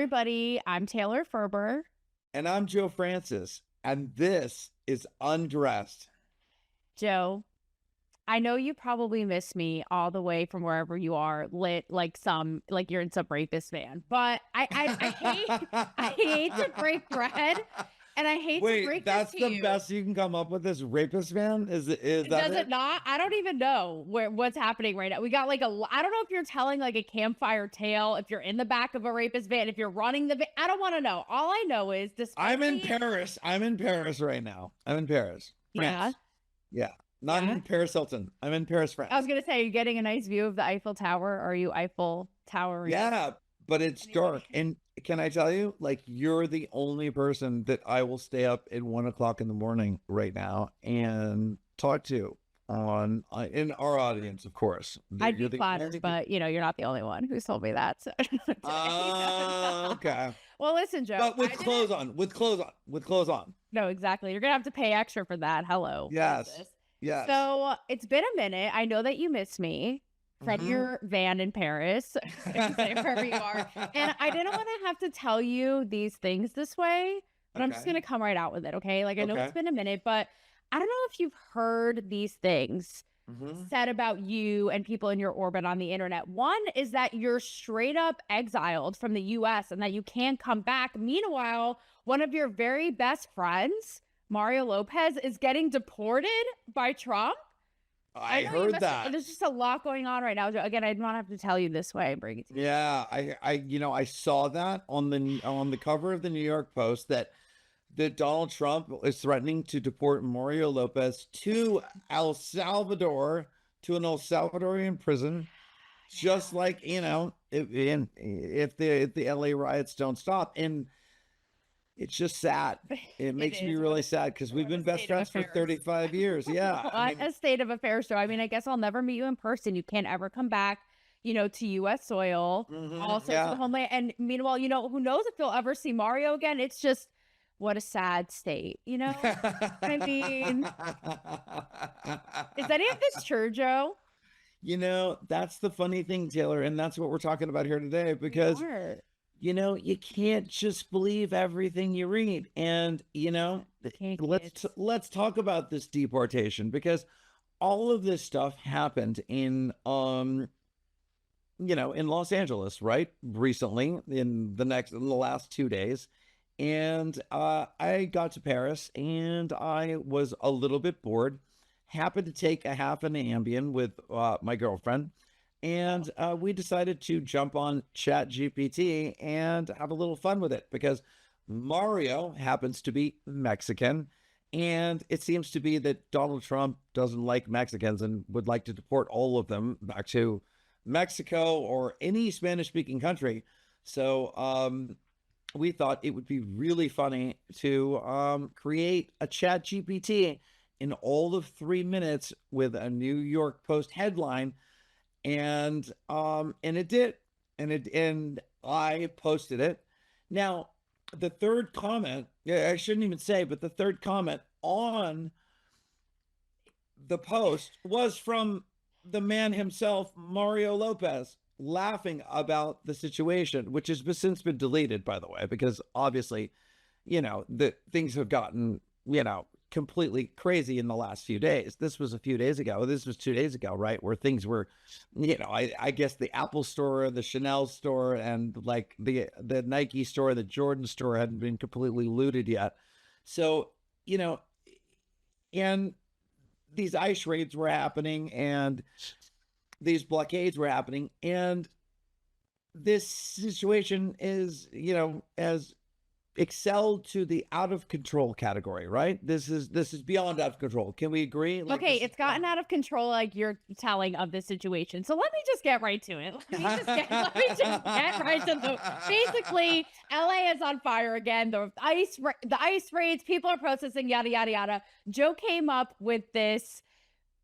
everybody. I'm Taylor Ferber. And I'm Joe Francis, and this is Undressed. Joe, I know you probably miss me all the way from wherever you are, lit like you're in some rapist van. But I hate to break bread, and I hate to Wait, break this that's to the you. best you can come up with, this rapist man? Is that Does it? it not? I don't even know what's happening right now. We got like I don't know if you're telling like a campfire tale, if you're in the back of a rapist van, if you're running the van. I don't want to know. All I know is I'm in Paris. I'm in Paris right now. I'm in Paris, France. Yeah. Not in Paris Hilton. I'm in Paris, France. I was gonna say, are you getting a nice view of the Eiffel Tower? Or are you Eiffel Towering? Yeah, but it's dark. And can I tell you, like, you're the only person that I will stay up at 1 o'clock in the morning right now and talk to on in our audience, of course. I'd be flattered, but you're not the only one who's told me that. So okay. Well, listen, Joe. But with clothes on, with clothes on. No, exactly. You're gonna have to pay extra for that. Hello. Yes. Yes. So it's been a minute. I know that you miss me from your van in Paris, wherever you are. And I didn't want to have to tell you these things this way, but I'm just going to come right out with it. Okay. Like, I know it's been a minute, but I don't know if you've heard these things said about you and people in your orbit on the internet. One is that you're straight up exiled from the US and that you can't come back. Meanwhile, one of your very best friends, Mario Lopez, is getting deported by Trump. I heard that. There's just a lot going on right now. Again, I don't have to tell you this way and bring it to you. Yeah, I saw that on the cover of the New York Post that Donald Trump is threatening to deport Mario Lopez to El Salvador, to an El Salvadorian prison, just like if the LA riots don't stop. And it's just sad. It makes me really sad because we've been best friends for 35 years. Yeah. A state of affairs, Joe. I mean, I guess I'll never meet you in person. You can't ever come back, to U.S. soil, also to the homeland. And meanwhile, who knows if you'll ever see Mario again? It's just, what a sad state, I mean, is any of this true, Joe? That's the funny thing, Taylor. And that's what we're talking about here today, because you can't just believe everything you read. And, let's talk about this deportation, because all of this stuff happened in Los Angeles, right? Recently, in the last 2 days. And I got to Paris and I was a little bit bored, happened to take a half an Ambien with my girlfriend. And we decided to jump on ChatGPT and have a little fun with it, because Mario happens to be Mexican. And it seems to be that Donald Trump doesn't like Mexicans and would like to deport all of them back to Mexico or any Spanish-speaking country. So we thought it would be really funny to create a ChatGPT in all of 3 minutes with a New York Post headline. And it did, and I posted it. Now, the third comment, I shouldn't even say, but the third comment on the post was from the man himself, Mario Lopez, laughing about the situation, which has since been deleted, by the way, because obviously, the things have gotten, completely crazy in the last few days. This was a few days ago. This was 2 days ago, right? Where things were, I guess the Apple store, the Chanel store, and like the Nike store, the Jordan store hadn't been completely looted yet. So, and these ICE raids were happening and these blockades were happening. And this situation is, as excelled to the out of control category, right? This is beyond out of control. Can we agree? Okay, it's gotten out of control, like you're telling of the situation. So let me just get right to it. Let me just get right to the. Basically, LA is on fire again. The ice raids, people are protesting, yada yada yada. Joe came up with this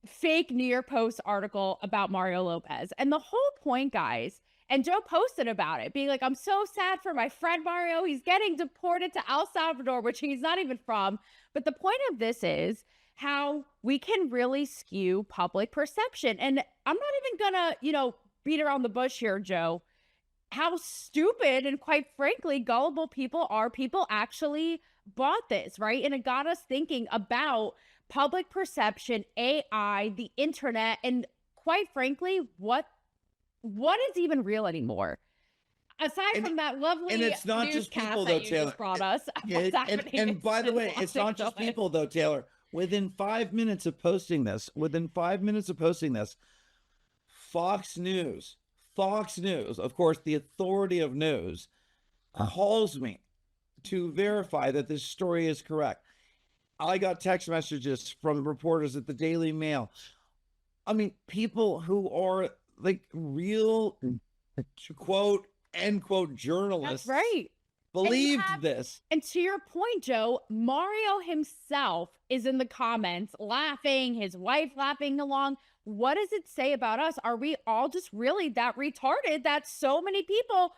fake New York Post article about Mario Lopez, and the whole point, guys. And Joe posted about it, being like, I'm so sad for my friend Mario. He's getting deported to El Salvador, which he's not even from. But the point of this is how we can really skew public perception. And I'm not even gonna, beat around the bush here, Joe. how stupid and quite frankly gullible people are. People actually bought this, right? And it got us thinking about public perception, AI, the internet, and quite frankly, what is even real anymore? Aside And from that and lovely it's not just newscast people though, that you Taylor. just brought us, what's happening And by the in way, Los it's not just Angeles. people though, Taylor. Within 5 minutes of posting this, Fox News, of course, the authority of news, calls me to verify that this story is correct. I got text messages from reporters at the Daily Mail. I mean, people who are like real, quote, end quote, That's journalists right. And you believed have, this. and to your point, Joe, Mario himself is in the comments laughing, his wife laughing along. What does it say about us? Are we all just really that retarded that so many people,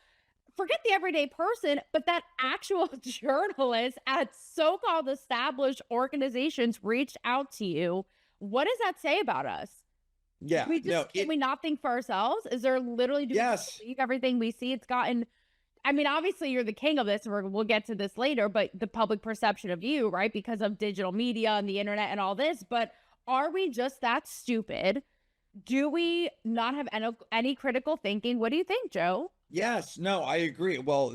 forget the everyday person, but that actual journalist at so-called established organizations reached out to you? What does that say about us? Yeah, We just, can we not think for ourselves? Is there literally, do we just yes, believe everything we see? It's gotten, I mean, obviously you're the king of this. We'll get to this later, but the public perception of you, right? Because of digital media and the internet and all this. But are we just that stupid? Do we not have any critical thinking? What do you think, Joe? yes, no, I agree. Well,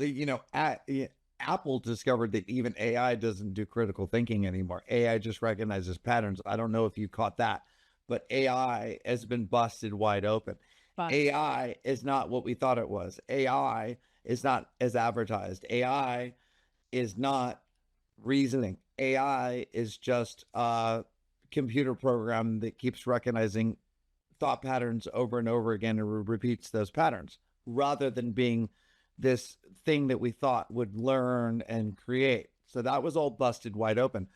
Apple discovered that even AI doesn't do critical thinking anymore. AI just recognizes patterns. I don't know if you caught that, but AI has been busted wide open. But AI is not what we thought it was. AI is not as advertised. AI is not reasoning. AI is just a computer program that keeps recognizing thought patterns over and over again and repeats those patterns rather than being this thing that we thought would learn and create. So that was all busted wide open.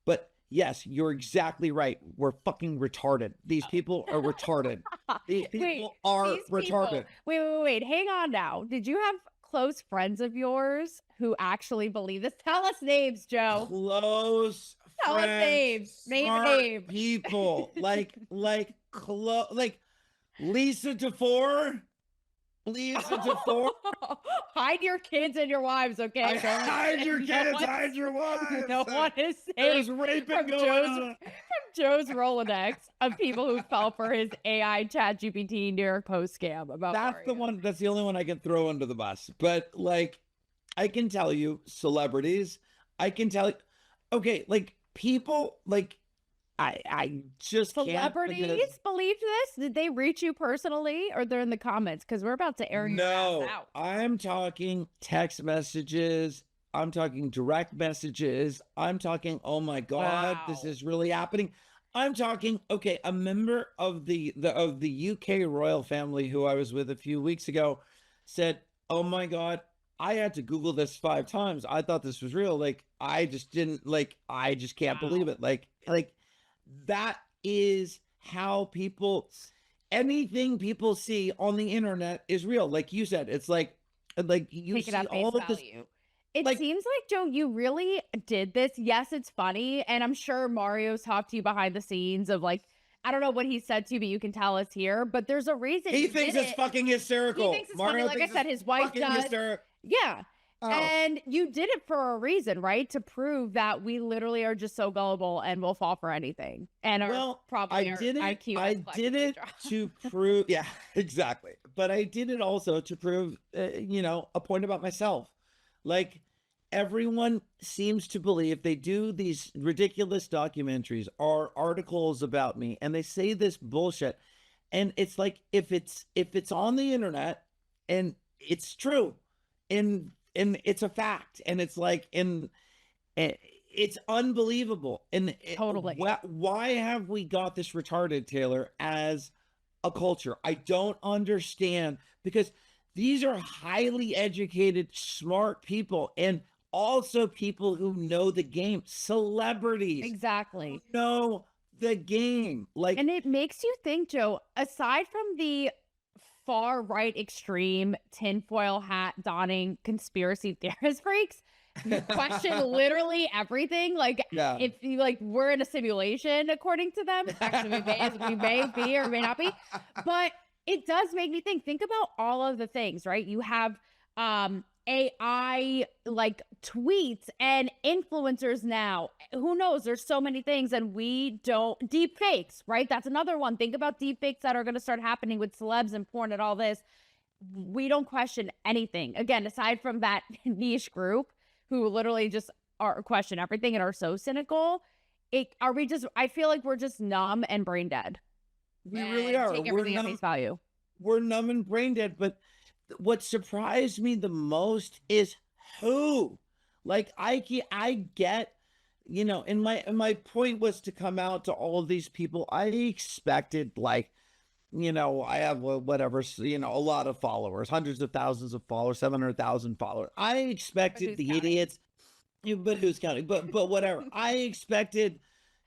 But yes, you're exactly right. We're fucking retarded. These people are retarded. These wait, people are these people, retarded. wait, hang on now. Did you have close friends of yours who actually believe this? Tell us names, Joe. Close Tell us friends, names. Name a smart name. people, like Lisa DeFore. Lisa DeFore. Hide your kids and your wives, okay? Hide your kids, hide your wives. No one is There's safe raping from going on. Joe's Rolodex of people who fell for his AI chat GPT New York Post scam about That's Mario. the one. That's the only one I can throw under the bus. But like, I can tell you, celebrities. I can tell you, okay, like people, like I just can't. Celebrities believed this? Did they reach you personally or they're in the comments? Because we're about to air your ass No, out. I'm talking text messages. I'm talking direct messages. I'm talking, oh my God, this Wow. is really happening. I'm talking, okay, a member of the UK royal family who I was with a few weeks ago said, "Oh my God, I had to Google this 5 times. I thought this was real. Like, I just didn't like, I just can't believe Wow. it. Like that is how people, anything people see on the internet is real. Like you said, it's like you Take it see at face all of this, value. It like seems like, Joe, you really did this. Yes, it's funny. And I'm sure Mario's talked to you behind the scenes of like, I don't know what he said to you, but you can tell us here. But there's a reason he he thinks did it's it. fucking He hysterical. thinks it's funny. Mario Like I thinks said, it's his wife fucking does. hysterical. Yeah. Oh, And you did it for a reason, right? To prove that we literally are just so gullible and will fall for anything. And are well, probably I our did it. IQ I has did collectively it dropped. to prove, yeah, exactly. But I did it also to prove, a point about myself. Like everyone seems to believe they do these ridiculous documentaries or articles about me, and they say this bullshit. And it's like if it's on the internet and it's true, and it's a fact, and it's like it's unbelievable. And Totally. why have we got this retarded, Taylor, as a culture? I don't understand, because these are highly educated, smart people, and also people who know the game, celebrities who Exactly. know the game. Like, And it makes you think, Joe, aside from the far right extreme tinfoil hat donning conspiracy theorist freaks who question literally everything, like yeah. if you like we're in a simulation according to them. Actually, we may be or may not be. But it does make me think about all of the things, right? You have AI like tweets and influencers now. Who knows? There's so many things, and we don't deep fakes, right? That's another one. Think about deep fakes that are going to start happening with celebs and porn and all this. We don't question anything. Again, aside from that niche group who literally just are question everything and are so cynical. I feel like we're just numb and brain dead. We really are. Take everything at face value. We're numb and brain dead. But what surprised me the most is who. Like I get, and my point was to come out to all of these people. I expected like, I have whatever, a lot of followers, hundreds of thousands of followers, 700,000 followers. I expected the idiots, but who's counting? But whatever. I expected,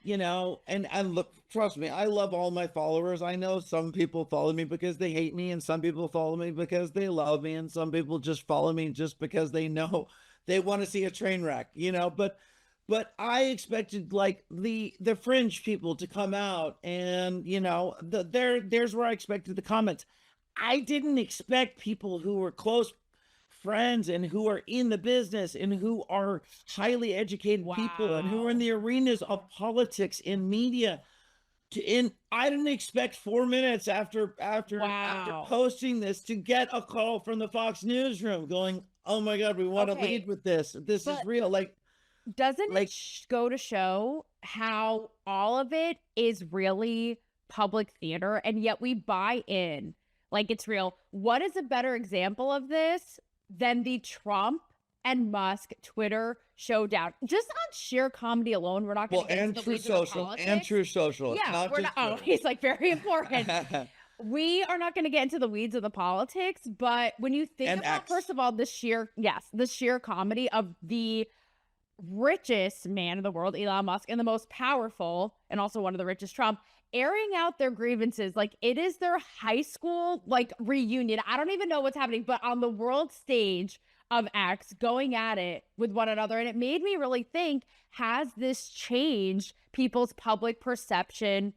and look, trust me, I love all my followers. I know some people follow me because they hate me, and some people follow me because they love me, and some people just follow me just because they know they want to see a train wreck, but I expected like the fringe people to come out and, there's where I expected the comments. I didn't expect people who were close friends and who are in the business and who are highly educated people and who are in the arenas of politics and media. I didn't expect 4 minutes after posting this to get a call from the Fox newsroom going, "Oh my God, we want to lead with this. This is real." Like, doesn't it go to show how all of it is really public theater, and yet we buy in like it's real? What is a better example of this than the Trump and Musk Twitter showdown? Just on sheer comedy alone, we're not going to get into the weeds of the politics. And True Social. Yeah, we're not. Oh, he's like very important. We are not going to get into the weeds of the politics, but when you think about, first of all, the sheer comedy of the richest man in the world, Elon Musk, and the most powerful and also one of the richest, Trump, airing out their grievances like it is their high school like reunion. I don't even know what's happening, but on the world stage of X, going at it with one another. And it made me really think, has this changed people's public perception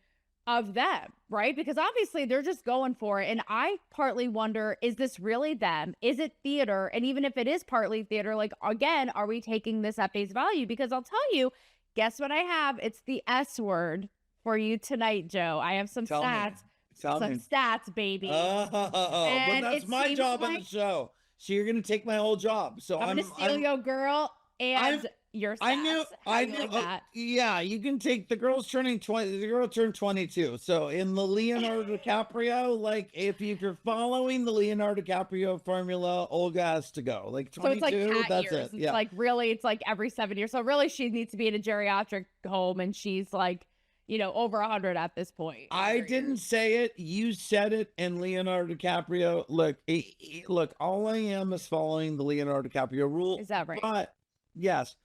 of them, right? Because obviously they're just going for it. And I partly wonder, is this really them? Is it theater? And even if it is partly theater, like, again, are we taking this at face value? Because I'll tell you, guess what I have? It's the S word for you tonight, Joe. I have some stats. Some stats, baby. But that's my job on the show. So you're going to take my whole job. So I'm going to steal your girl and your stats. I knew that. Yeah, you can take the girl's turning 20. The girl turned 22. So in the Leonardo DiCaprio, like if you're following the Leonardo DiCaprio formula, Olga has to go. Like 22, so it's like that's years. it. Yeah. It's like really, it's like every 7 years. So really, she needs to be in a geriatric home, and she's like, over 100 at this point. I didn't say it. You said it. And Leonardo DiCaprio, look, all I am is following the Leonardo DiCaprio rule. Is that right? But yes,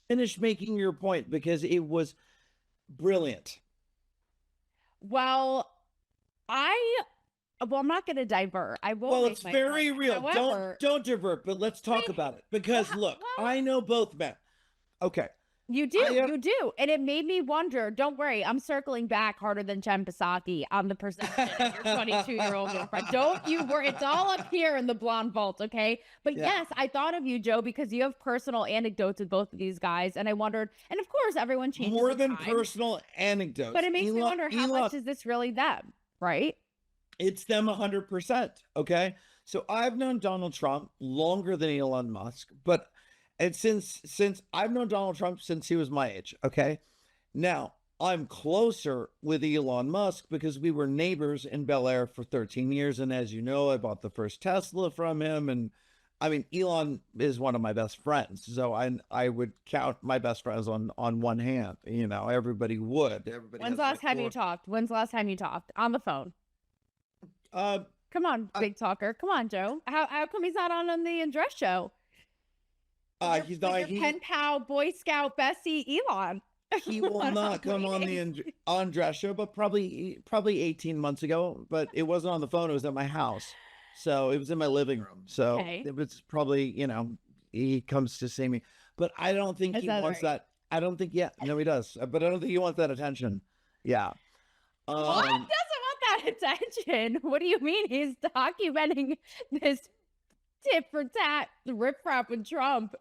finish making your point because it was brilliant. Well, I'm not going to divert. I won't. Well, it's very real. However, don't divert, but let's talk about it because look, I know both men. Okay. You do. And it made me wonder, don't worry, I'm circling back harder than Jen Psaki on the perception of your 22-year-old girlfriend. Don't you worry. It's all up here in the blonde vault, okay? But yes, I thought of you, Joe, because you have personal anecdotes with both of these guys. And I wondered, and of course, everyone changes. More than personal anecdotes. But it makes me wonder, how much is this really them, right? It's them 100%, okay? So I've known Donald Trump longer than Elon Musk, but... And since I've known Donald Trump since he was my age, okay? Now, I'm closer with Elon Musk because we were neighbors in Bel Air for 13 years. And as you know, I bought the first Tesla from him. And I mean, Elon is one of my best friends. So I would count my best friends on one hand. Everybody would. When's the last time you talked? When's the last time you talked? On the phone. Come on, big talker. Come on, Joe. How come he's not on the Undressed show? He's not. Your pen pal, Boy Scout Bessie, Elon. He will not come on the Undressed show, but probably 18 months ago. But it wasn't on the phone; it was at my house, so it was in my living room. So it was probably, he comes to see me, but I don't think he wants that. I don't think. Yeah, no, he does, but I don't think he wants that attention. Yeah. What? Doesn't want that attention. What do you mean he's documenting this tit for tat riprap with Trump?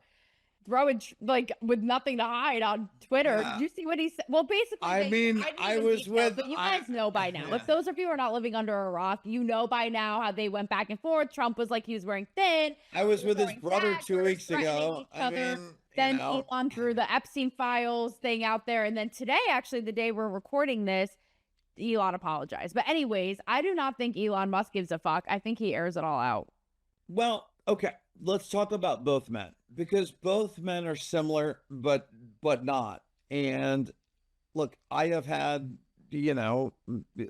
Throwing like with nothing to hide on Twitter. Did Yeah. you see what he said? Well, basically, I mean, I didn't I even was details, with, but you I, guys know by now. yeah. If those of you are not living under a rock, you know by now how they went back and forth. Trump was like he was wearing thin. I was They were with his throwing brother 2 daggers, weeks threatening ago. each I other. mean, Then Elon threw the Epstein files thing out there, and then today, actually, the day we're recording this, Elon apologized. But anyways, I do not think Elon Musk gives a fuck. I think he airs it all out. well, okay, let's talk about both men because both men are similar, but not. And look, I have had,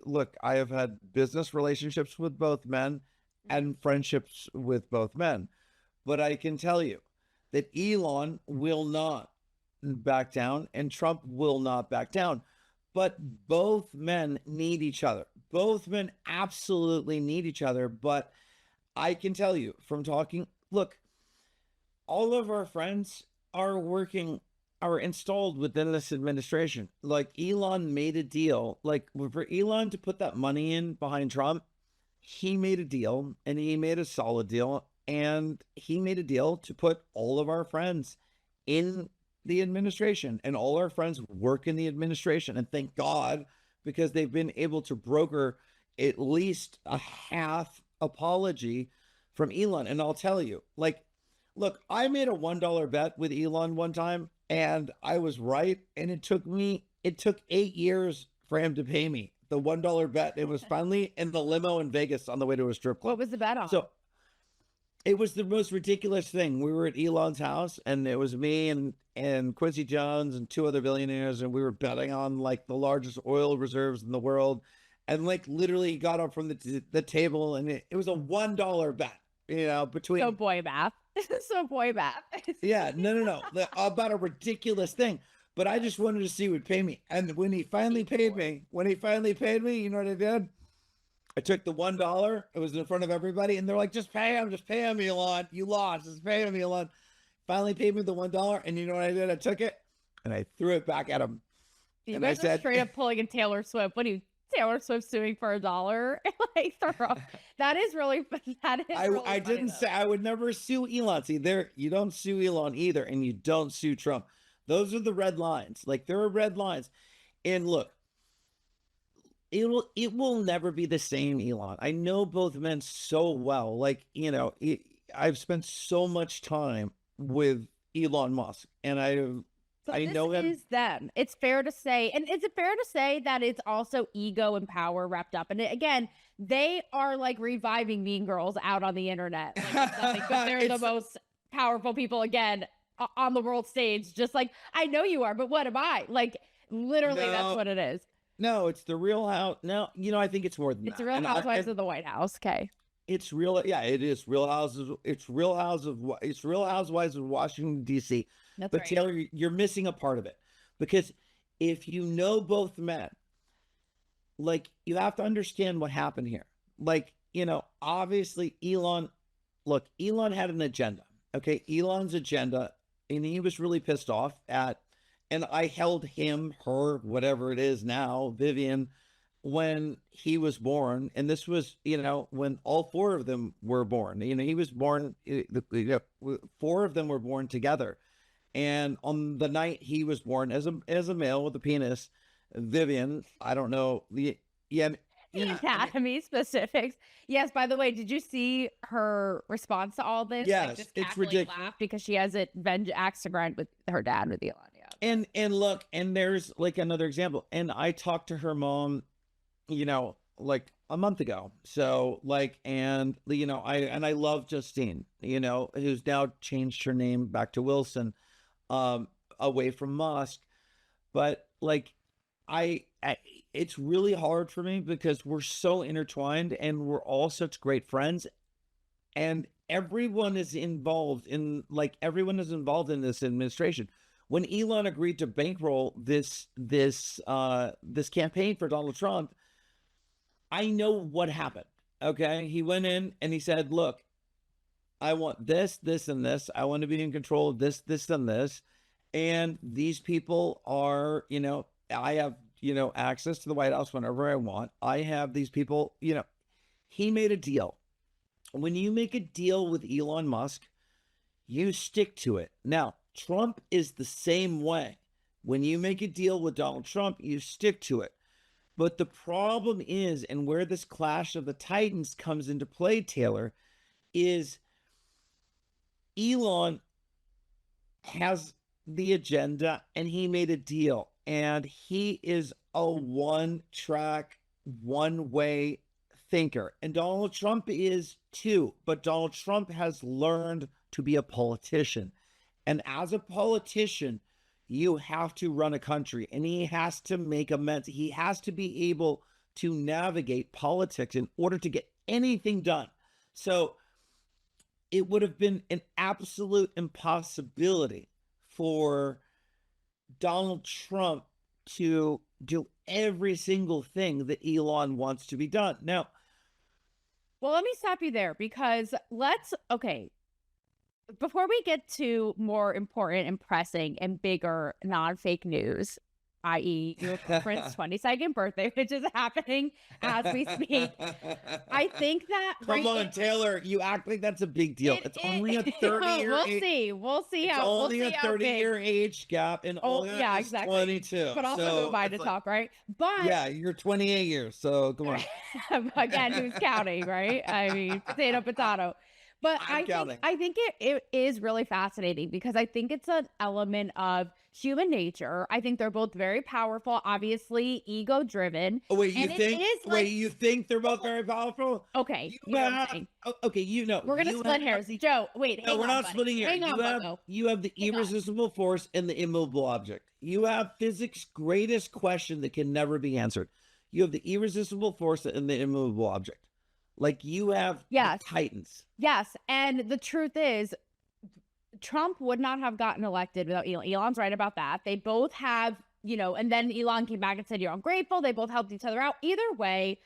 look, I have had business relationships with both men and friendships with both men. But I can tell you that Elon will not back down and Trump will not back down. But both men need each other. Both men absolutely need each other. But I can tell you from talking, look, all of our friends are working, are installed within this administration. Like Elon made a deal, like for Elon to put that money in behind Trump, he made a deal and he made a solid deal. And he made a deal to put all of our friends in the administration and all our friends work in the administration. And thank God, because they've been able to broker at least a half apology from Elon. And I'll tell you, like, look, I made a $1 bet with Elon one time and I was right. And it took 8 years for him to pay me the $1 bet. It was finally in the limo in Vegas on the way to a strip club. What was the bet on? So it was the most ridiculous thing. We were at Elon's house and it was me and Quincy Jones and 2 other billionaires. And we were betting on like the largest oil reserves in the world. And like literally got up from the table and it was a $1 bet, between. So boy math. So boy math. Yeah, no. About a ridiculous thing. But I just wanted to see who would pay me. And when he finally paid me, you know what I did? I took the $1. It was in front of everybody. And they're like, just pay him, Elon. You lost. Just pay him, Elon. Finally paid me the $1. And you know what I did? I took it and I threw it back at him. You and guys I are said, straight up pulling a Taylor Swift. What do you Taylor Swift suing for $1? Like that is really I didn't say I would never sue Elon. See, you don't sue Elon either, and you don't sue Trump. Those are the red lines. Like there are red lines. And look, it will never be the same, Elon. I know both men so well. Like, I've spent so much time with Elon Musk, and I know him. Is them. It's fair to say, and is it fair to say that it's also ego and power wrapped up? And again, they are like reviving Mean Girls out on the internet. Like, but they're the most powerful people again on the world stage. Just like I know you are, but what am I? Like literally, that's what it is. No, it's the Real House. No, I think it's more than it's that. It's Real Housewives of the White House. Okay. It's real. Yeah, it is Real Houses. It's Real Housewives of Washington D.C. That's but right. Taylor, you're missing a part of it because if you know both men, like you have to understand what happened here. Like, obviously Elon had an agenda. Okay. Elon's agenda, and he was really pissed off and I held him, her, whatever it is now, Vivian, when he was born. And this was, when all 4 of them were born, he was born, 4 of them were born together. And on the night he was born as a male with a penis, Vivian, I don't know the anatomy specifics. Yes. By the way, did you see her response to all this? Yes, just it's ridiculous because she has it axe to grind with her dad with Elon. Yeah. And look, and there's like another example. And I talked to her mom, like a month ago. So like, and I love Justine, who's now changed her name back to Wilson. Away from Musk, but like it's really hard for me because we're so intertwined and we're all such great friends, and everyone is involved in this administration. When Elon agreed to bankroll this campaign for Donald Trump, I know what happened. Okay, he went in and he said, "Look, I want this, this, and this. I want to be in control of this, this, and this. And these people are, I have, access to the White House whenever I want. I have these people, he made a deal. When you make a deal with Elon Musk, you stick to it. Now, Trump is the same way. When you make a deal with Donald Trump, you stick to it. But the problem is, and where this clash of the titans comes into play, Taylor, is Elon has the agenda and he made a deal, and he is a one-track, one-way thinker. And Donald Trump is too, but Donald Trump has learned to be a politician. And as a politician, you have to run a country, and he has to make amends. He has to be able to navigate politics in order to get anything done. So it would have been an absolute impossibility for Donald Trump to do every single thing that Elon wants to be done. Now, well, let me stop you there, because before we get to more important and pressing and bigger non-fake news, i.e. your girlfriend's 22nd birthday, which is happening as we speak, I think that... Come on, Taylor, you act like that's a big deal. It's only a 30-year We'll see how... It's only a 30-year age gap, and yeah, exactly. 22. But also go by to talk, right? But... Yeah, you're 28 years, so come on. Again, who's counting, right? I mean, potato. But I think it is really fascinating, because I think it's an element of human nature. I think they're both very powerful, obviously ego driven. Oh, wait, you think they're both very powerful? Okay. We're going to split hairs. Joe, wait. No, we're not splitting hairs. You have the irresistible force and the immovable object. You have physics' greatest question that can never be answered. You have the irresistible force and the immovable object. Like, you have the titans. Yes. And the truth is, Trump would not have gotten elected without Elon. Elon's right about that. They both have, and then Elon came back and said, you're ungrateful. They both helped each other out. Either way,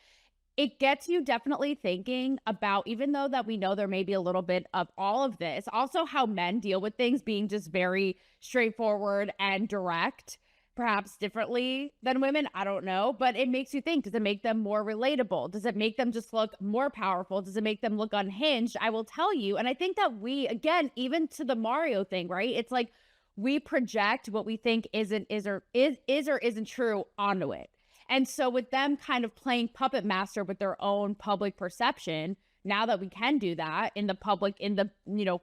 it gets you definitely thinking about, even though that we know there may be a little bit of all of this, also how men deal with things being just very straightforward and direct. Perhaps differently than women, I don't know, but it makes you think, does it make them more relatable? Does it make them just look more powerful? Does it make them look unhinged? I will tell you. And I think that we, again, even to the Mario thing, right? It's like we project what we think is or isn't true onto it. And so with them kind of playing puppet master with their own public perception, now that we can do that in the public, in the,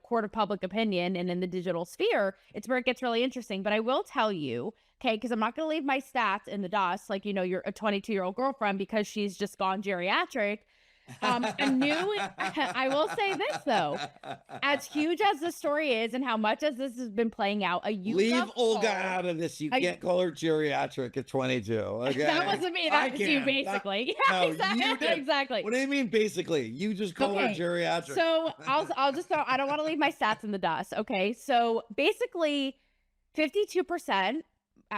court of public opinion and in the digital sphere, it's where it gets really interesting. But I will tell you, okay, because I'm not going to leave my stats in the dust, like, you're a 22-year-old girlfriend because she's just gone geriatric. I will say this, though, as huge as the story is and how much as this has been playing out, leave Olga out of this. You can't call her geriatric at 22. Okay? That wasn't me. That was you, basically. No, you did. Exactly. What do you mean, basically? You just call her geriatric. So I'll just throw. I don't want to leave my stats in the dust. Okay, so basically, 52%.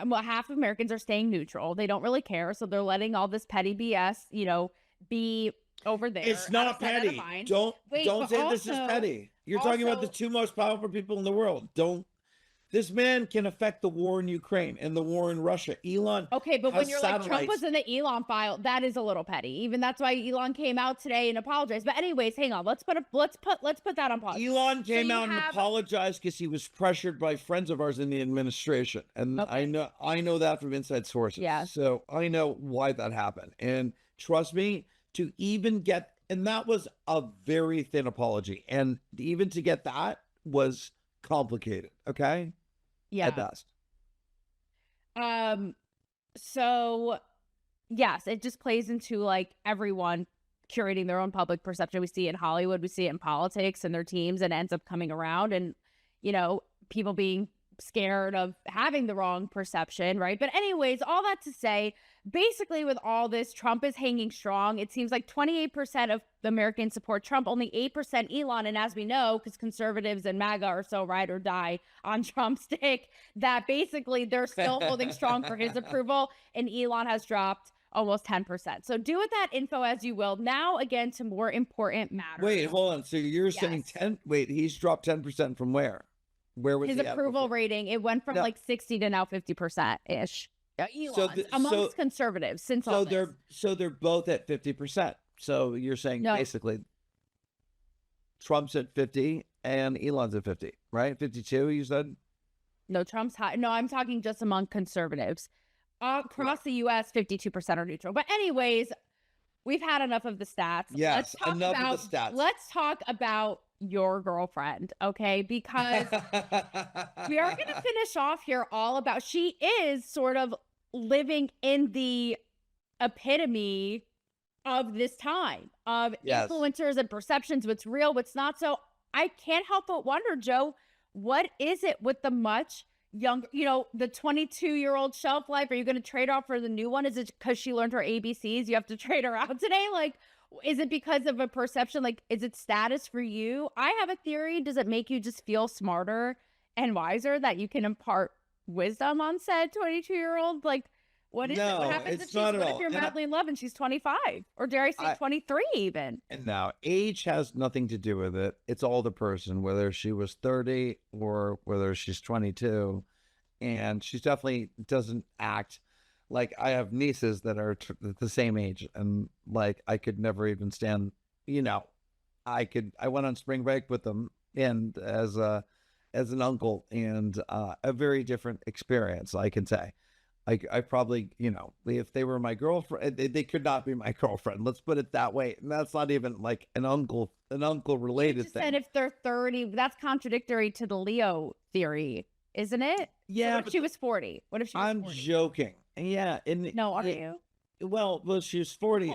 Well, half of Americans are staying neutral. They don't really care, so they're letting all this petty BS, be over there. It's not petty. Don't say this is petty. You're talking about the two most powerful people in the world. This man can affect the war in Ukraine and the war in Russia. Elon. Okay, but when you're like, Trump was in the Elon file, that is a little petty. Even that's why Elon came out today and apologized. But anyways, hang on. Let's put that on pause. Elon came out and apologized because he was pressured by friends of ours in the administration. And I know that from inside sources. Yeah. So I know why that happened. And trust me, to even get, and that was a very thin apology. And even to get that was complicated. Okay. Yeah. At best. So yes, it just plays into like everyone curating their own public perception. We see it in Hollywood, we see it in politics and their teams, and it ends up coming around, and people being scared of having the wrong perception, right? But anyways, all that to say, basically with all this, Trump is hanging strong. It seems like 28% of Americans support Trump, only 8% Elon. And as we know, because conservatives and MAGA are so ride or die on Trump's stick, that basically they're still holding strong for his approval, and Elon has dropped almost 10%. So do with that info as you will. Now, again, to more important matters. Wait, hold on. So you're saying 10? Wait, he's dropped 10% from where? Where was his approval rating? It went from like 60 to now 50% ish. So Elon's the, amongst conservatives since all this. so they're both at 50%. So you're saying No, basically Trump's at 50 and Elon's at 50, right? 52, you said? no, Trump's high. No, I'm talking just among conservatives. Across the U.S., 52% are neutral. But anyways, we've had enough of the stats. Yes, enough of the stats. Let's talk about your girlfriend, okay? Because we are going to finish off here all about, she is sort of living in the epitome of this time of Yes. influencers and perceptions, what's real, what's not. So I can't help but wonder, Joe, what is it with the much younger, the 22-year-old shelf life? Are you going to trade off for the new one? Is it because she learned her ABCs? You have to trade her out today? Like, is it because of a perception? Like, is it status for you? I have a theory. Does it make you just feel smarter and wiser that you can impart wisdom on said 22-year-old? Like, what is it? What happens if you're madly in love and she's 25? Or dare I say 23 even? And now age has nothing to do with it. It's all the person, whether she was 30 or whether she's 22. And she definitely doesn't act like, I have nieces that are the same age, and like I could never even stand, I went on spring break with them and as an uncle, and a very different experience, I can say. I probably, if they were my girlfriend, they could not be my girlfriend. Let's put it that way. And that's not even like an uncle related thing. And if they're 30, that's contradictory to the Leo theory, isn't it? Yeah. What if she was 40? What if she was 40? I'm joking. Yeah. No, are you? Well, she was 40.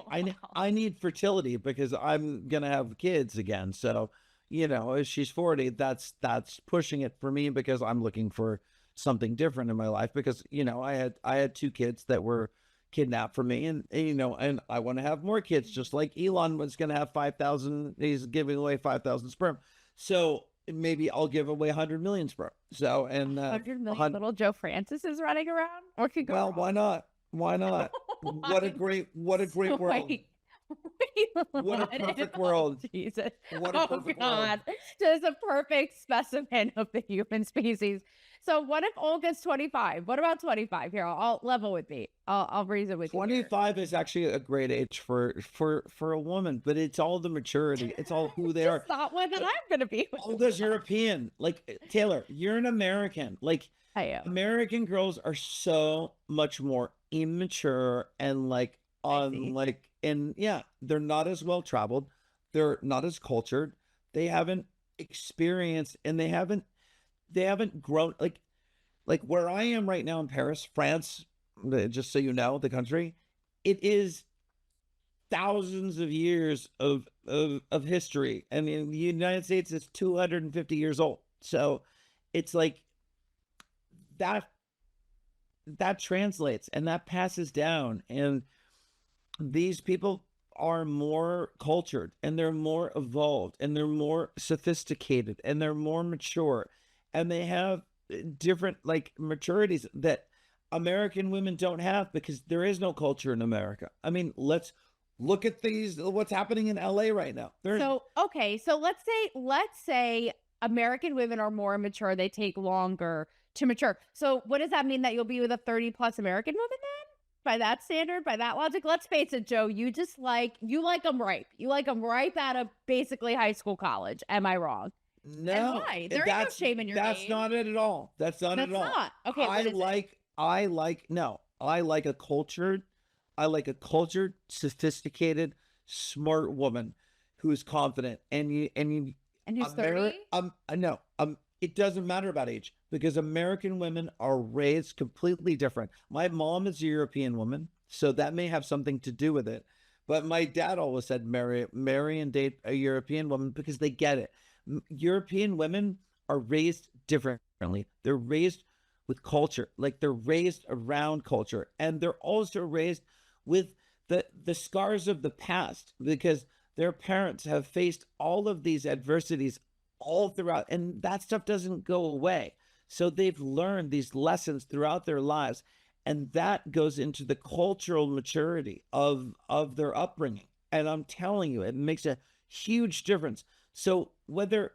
I need fertility because I'm going to have kids again. So, if she's 40, that's pushing it for me, because I'm looking for something different in my life, because I had 2 kids that were kidnapped from me, and and I want to have more kids, just like Elon was going to have 5,000. He's giving away 5,000 sperm, so maybe I'll give away 100 million sperm. So, and 100 million little Joe Francis is running around. Or could go well, wrong. Why not? What a great world. What a perfect world. Jesus. What a perfect world. Just a perfect specimen of the human species. So what if Olga's 25? What about 25? Here, I'll level with me. I'll reason with 25 is actually a great age for a woman, but it's all the maturity. It's all who they are. It's not one that I'm going to be with. Olga's European. Like, Taylor, you're an American. Like, I am. American girls are so much more immature and they're not as well traveled. They're not as cultured. They haven't experienced, and they haven't grown like where I am right now in Paris, France, just so you know, the country, it is thousands of years of history. And in the United States, it's 250 years old. So it's like that translates and that passes down. And these people are more cultured, and they're more evolved, and they're more sophisticated, and they're more mature, and they have different maturities that American women don't have, because there is no culture in America. I mean, let's look at what's happening in LA right now. So let's say American women are more mature. They take longer to mature. So what does that mean? That you'll be with a 30+ American woman then? By that standard, by that logic? Let's face it, Joe, you like them ripe. You like them ripe out of basically high school, college. Am I wrong? No. And why? There ain't no shame in your That's game. not it at all. That's not it at all. Not. Okay, I like a cultured, sophisticated, smart woman who is confident, and who's 30? No. It doesn't matter about age, because American women are raised completely different. My mom is a European woman, so that may have something to do with it. But my dad always said marry and date a European woman, because they get it. European women are raised differently. They're raised with culture, like they're raised around culture, and they're also raised with the scars of the past, because their parents have faced all of these adversities all throughout, and that stuff doesn't go away. So they've learned these lessons throughout their lives, and that goes into the cultural maturity of their upbringing. And I'm telling you, it makes a huge difference. So whether,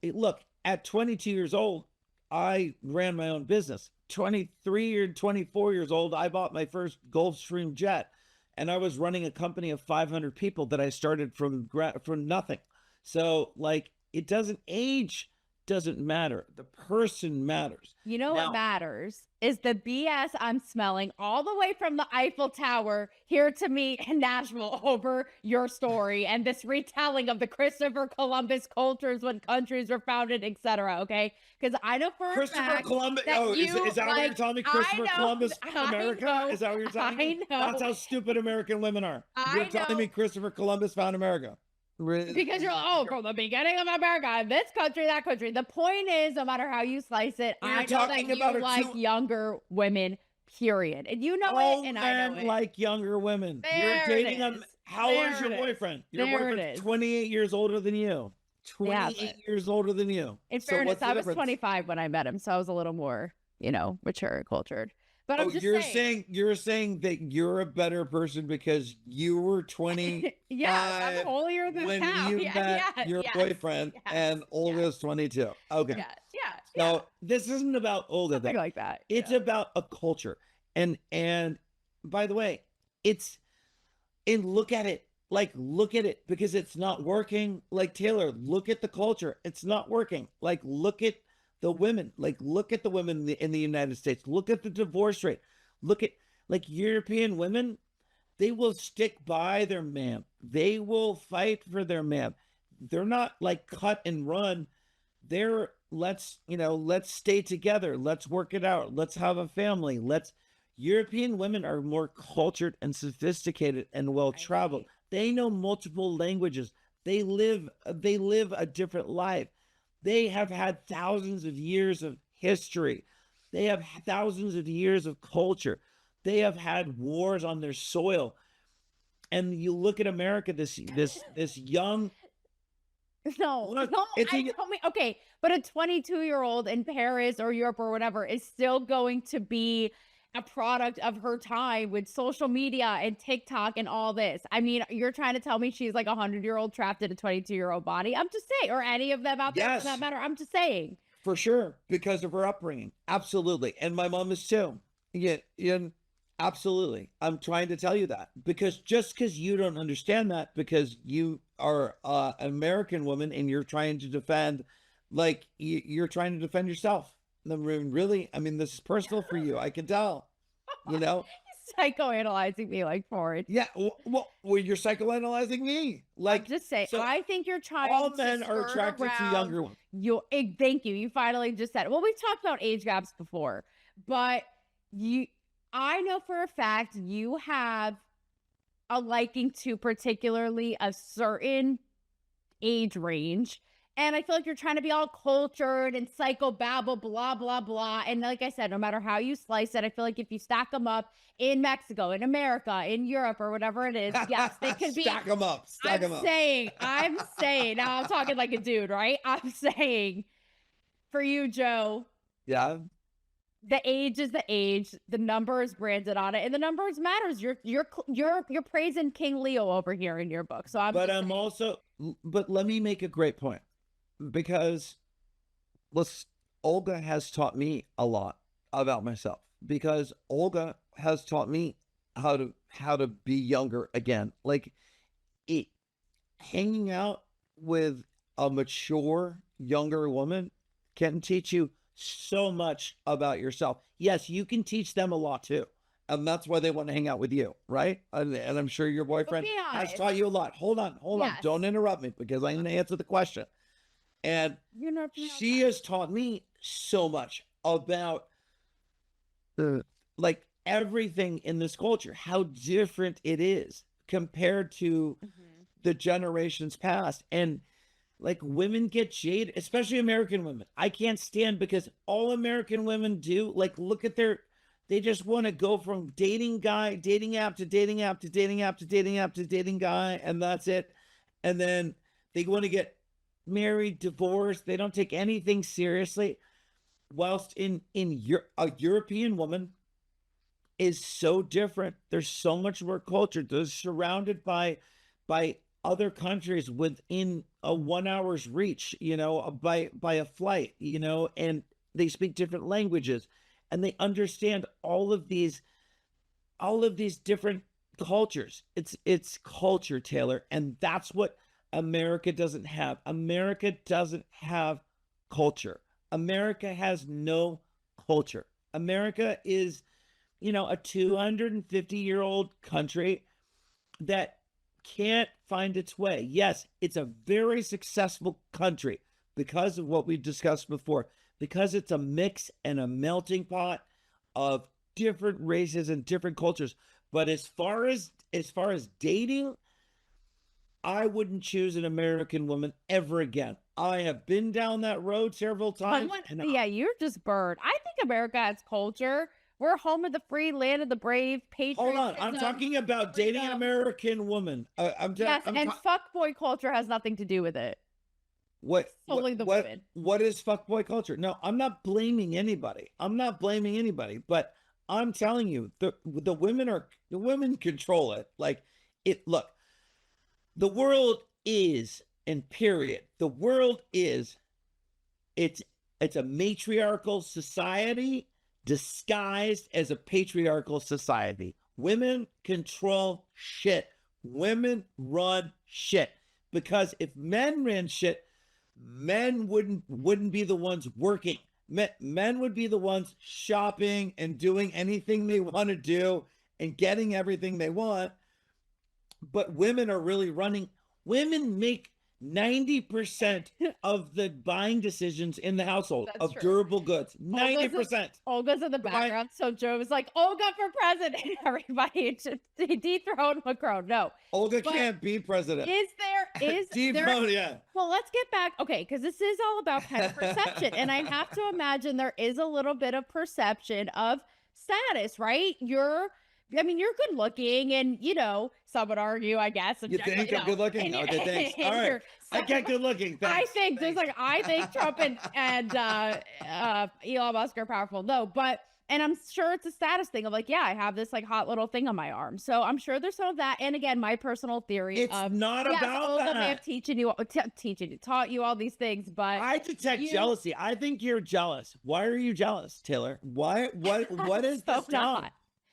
look, at 22 years old, I ran my own business. 23 or 24 years old, I bought my first Gulfstream jet, and I was running a company of 500 people that I started from nothing. So like, it doesn't age doesn't matter. The person matters. You know what Now, matters is the BS I'm smelling all the way from the Eiffel Tower here to me in Nashville over your story and this retelling of the Christopher Columbus cultures when countries were founded, etc. Okay, because I know for a Christopher fact Columbus. that Oh, you is that what you're like. telling me? I Christopher know, Columbus found I America? know, Is that what you're telling me? I That's know, how stupid American women are. You're I telling me know. Christopher Columbus found America. Because you're from the beginning of America, this country, that country. The point is, no matter how you slice it, You're I know that talking you about like younger women, period. And you know it, all and I know men it. like younger women. You're There it dating them. is. How old is There your it is. boyfriend? Your There it boyfriend's is. 28 years older than you. Yeah, 28 years older than you. in So fairness, what's the I was difference? 25 when I met him, so I was a little more, mature and cultured. But Oh, I'm just you're saying that you're a better person because you were 20 yes, I'm holier than when thou. you Yeah, met yes, your yes, boyfriend yes, and Olga's 22. Okay. yes, yeah. So this isn't about Olga Something though. like that. It's about a culture. And by the way, it's and look at it. Like look at it because it's not working. Like Taylor, look at the culture. It's not working. Like look at the women. Like look at the women in the United States. Look at the divorce rate. Look at like European women, they will stick by their man. They will fight for their man. They're not like cut and run. They're let's stay together. Let's work it out. Let's have a family. Let's European women are more cultured and sophisticated and well traveled. They know multiple languages. They live a different life. They have had thousands of years of history. They have thousands of years of culture. They have had wars on their soil. And you look at America, this young No, look, no, it's I a, told me okay, but a 22-year-old in Paris or Europe or whatever is still going to be a product of her time with social media and TikTok and all this. I mean, you're trying to tell me she's like a 100-year-old trapped in a 22-year-old body. I'm just saying, or any of them out there for that yes, matter. I'm just saying. for sure, because of her upbringing. Absolutely. And my mom is too. Yeah, absolutely. I'm trying to tell you that because just because you don't understand that, because you are an American woman and you're trying to defend, like, you're trying to defend yourself. Really, I mean, this is personal for you. I can tell, you know? Psychoanalyzing me like porn. Yeah. Well, you're psychoanalyzing me. I'm Like, just saying, so I think you're trying all to men are skirt attracted to around younger women. thank you. You finally just said it. Well, we've talked about age gaps before, but I know for a fact you have a liking to particularly a certain age range. And I feel like you're trying to be all cultured and psychobabble, blah, blah, blah. And like I said, no matter how you slice it, I feel like if you stack them up in Mexico, in America, in Europe, or whatever it is, yes, they could be. Stack them up. Stack them up. I'm saying, now I'm talking like a dude, right? I'm saying for you, Joe, Yeah. the age is the age, the number is branded on it, and the numbers matters. You're praising King Leo over here in your book. So But I'm also, but let me make a great point because Olga has taught me a lot about myself because Olga has taught me how to be younger again. Like it hanging out with a mature younger woman can teach you so much about yourself. Yes, you can teach them a lot too. And that's why they want to hang out with you, right? And I'm sure your boyfriend has taught you a lot. Hold on. Yes. Don't interrupt me because I'm going to answer the question. And she has taught me so much about like everything in this culture, how different it is compared to the generations past. And like women get jaded, especially American women. I can't stand because all American women do, like, look at they just want to go from dating app to dating app to dating app to dating app to dating guy, and that's it. And then they want to get married, divorced. They don't take anything seriously. Whilst a European woman is so different. There's so much more culture. They're surrounded by other countries within a 1 hour's reach, by a flight, and they speak different languages, and they understand all of these different cultures. It's culture, Taylor, and that's what America doesn't have. America doesn't have culture. America has no culture. America is, a 250-year-old country that can't find its way. Yes, it's a very successful country because of what we discussed before, because it's a mix and a melting pot of different races and different cultures. But as far as dating, I wouldn't choose an American woman ever again. I have been down that road several times. Yeah, you're just burned. I think America has culture. We're home of the free, land of the brave, Hold on, patriotism. I'm talking about dating an American woman. Yes, and fuckboy culture has nothing to do with it. What Totally the women. what is fuckboy culture? No, I'm not blaming anybody. But I'm telling you, the women control it. Like look, the world is, and period. The world is, it's a matriarchal society disguised as a patriarchal society. Women control shit. Women run shit. Because if men ran shit, men wouldn't be the ones working. Men would be the ones shopping and doing anything they want to do and getting everything they want. But women are really running. Women make 90% of the buying decisions in the household. That's of true. Durable goods. 90%. Olga's in the background. So Joe was like, Olga for president. Everybody should dethrone Macron. No. Olga can't be president. Is there yeah. Well, let's get back. Okay, because this is all about perception. And I have to imagine there is a little bit of perception of status, right? You're good looking, and some would argue, I guess. You think I'm good looking? Okay, thanks. All right, I get good looking. Thanks. I think Trump and Elon Musk are powerful. No, and I'm sure it's a status thing of like, yeah, I have this like hot little thing on my arm, so I'm sure there's some of that. And again, my personal theory, it's not about that. May have taught you all these things, but I detect jealousy. I think you're jealous. Why are you jealous, Taylor? Why? What is so this not?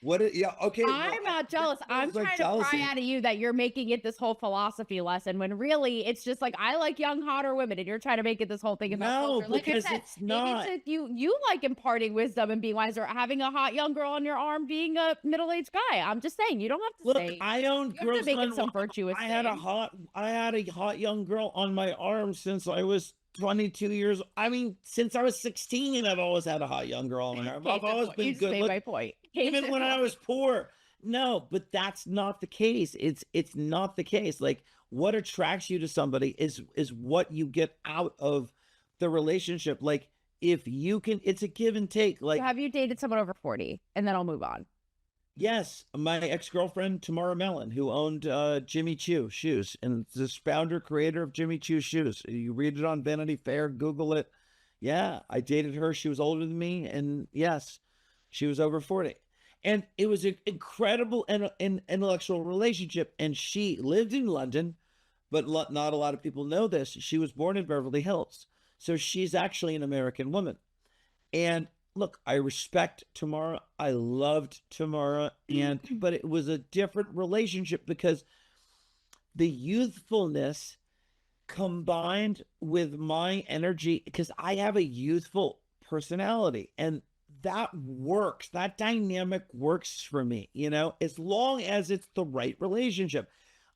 Okay. I'm not jealous. I'm trying to pry out of you that you're making it this whole philosophy lesson when really it's just like, I like young, hotter women, and you're trying to make it this whole thing about culture. Like because it's not. You like imparting wisdom and being wise, or having a hot young girl on your arm being a middle-aged guy. I'm just saying, you don't have to say. I own girls. Make it some virtuous. I had a hot young girl on my arm since I was 22 years. Since I was 16, I've always had a hot young girl on my arm. I've always been good. Made my point. Even when I was poor. No, but that's not the case. It's not the case. Like, what attracts you to somebody is what you get out of the relationship. Like, if you can, it's a give and take. Like, have you dated someone over 40? And then I'll move on. Yes, my ex-girlfriend Tamara Mellon, who owned Jimmy Choo shoes, and this founder creator of Jimmy Choo shoes. You read it on Vanity Fair, Google it. Yeah, I dated her. She was older than me, and yes, she was over 40. And it was an incredible and intellectual relationship. And she lived in London, but not a lot of people know this. She was born in Beverly Hills, so she's actually an American woman. And look, I respect Tamara. I loved Tamara, but it was a different relationship because the youthfulness combined with my energy, because I have a youthful personality, and that works. That dynamic works for me, as long as it's the right relationship.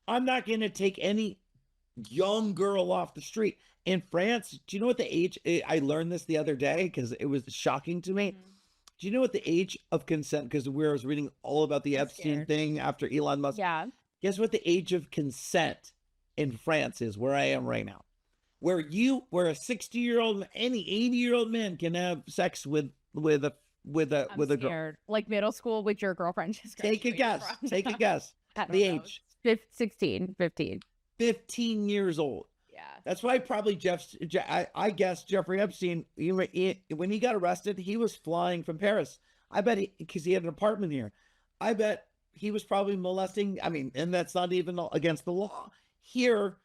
I'm not going to take any young girl off the street. In France, do you know what the age? I learned this the other day because it was shocking to me. Do you know what the age of consent? Because I was reading all about the Epstein thing after Elon Musk. Yeah. Guess what the age of consent in France is, where I am right now? Where a 60-year-old, any 80-year-old man can have sex with a girl. Like middle school with your girlfriend. Take a guess. The age. 16, 15. 15 years old. Yeah. That's why probably I guess Jeffrey Epstein, when he got arrested, he was flying from Paris. I bet because he had an apartment here. I bet he was probably molesting. And that's not even against the law. Here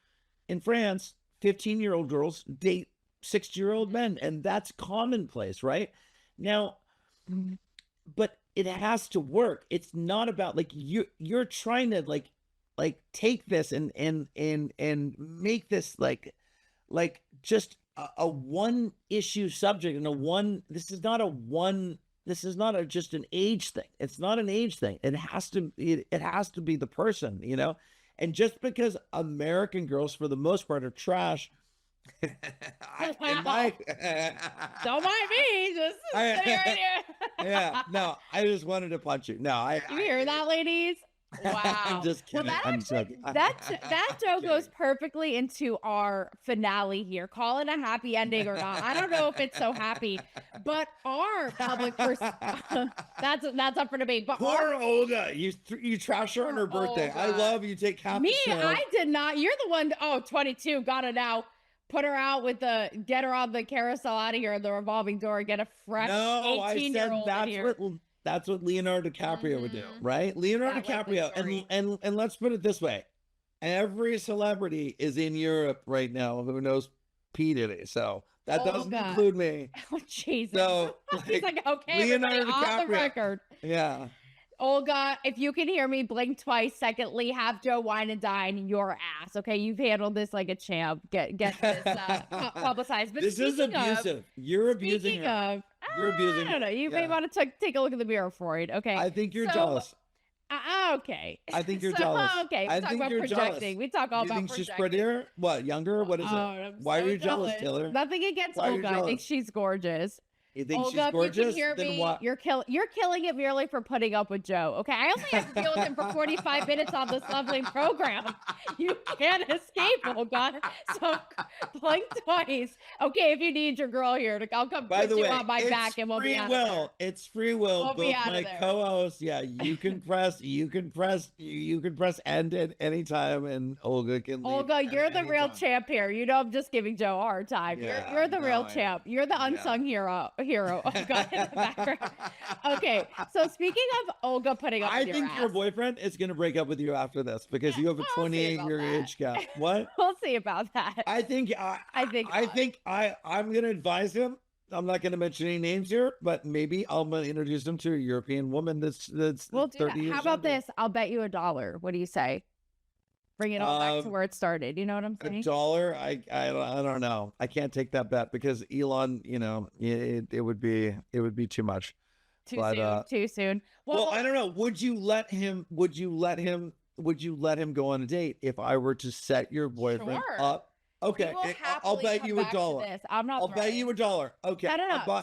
in France, 15-year-old girls date 60-year-old men, and that's commonplace, right? Now, but it has to work. It's not about like you're trying to like take this and make this like just a one issue subject and a one. This is not a one. This is not a just an age thing. It's not an age thing. It has to. It has to be the person, you know. And just because American girls, for the most part, are trash, in my Don't mind me. Just sitting right here. yeah, no, I just wanted to punch you. No, You hear that, ladies? Wow. I'm just kidding. Well, I'm joking. that joke goes perfectly into our finale here. Call it a happy ending or not. I don't know if it's so happy, but our public that's up for debate. But Poor Olga, you trash her on her birthday. I Olga. love you. Take half the show. I did not. You're the one. 22. Gotta now put her out with get her on the carousel out of here, the revolving door, get a fresh 18-year-old in here. That's what Leonardo DiCaprio would do, right? Leonardo DiCaprio, and let's put it this way: every celebrity is in Europe right now who knows P. Diddy, so that doesn't include me. Oh Jesus! So he's like, okay, Leonardo DiCaprio, on the record. Yeah. Olga, if you can hear me, blink twice. Secondly, have Joe wine and dine your ass. Okay, you've handled this like a champ. Get this publicized. But this is abusive. You're abusing her. You're abusing. I don't know. You may want to take a look in the mirror for it. Okay. I think you're jealous. Okay. I think you're jealous. Okay. We talk about projecting. Jealous. We talk all about think projecting. She's prettier? What? Younger? What is it? Why are you jealous, Taylor? Nothing against Olga. I think she's gorgeous. You think Olga, she's gorgeous? If you can hear me, what? You're killing it merely for putting up with Joe. Okay, I only have to deal with him for 45 minutes on this lovely program. You can't escape, Olga. So blink twice. Okay, if you need your girl here, I'll come put you on my back and we'll be out of there. It's free will. Both my co-hosts, you can press end at any time, and Olga can leave. Olga, you're the real champ here. You know I'm just giving Joe a hard time. Yeah, you're the real champ. You're the unsung hero. Olga in the background. Okay, so speaking of Olga putting up with your ass, your boyfriend is going to break up with you after this because you have a 28-year age gap. What? We'll see about that. I think I'm going to advise him. I'm not going to mention any names here, but maybe I'm going to introduce him to a European woman that's we'll 30 years How about this? I'll bet you $1. What do you say? Bring it all back to where it started. You know what I'm saying? $1? I don't know. I can't take that bet because Elon, it would be too much. Too soon. Well, I don't know. Would you let him go on a date if I were to set your boyfriend up? Okay, I'll bet you $1. I'll bet you $1. Okay.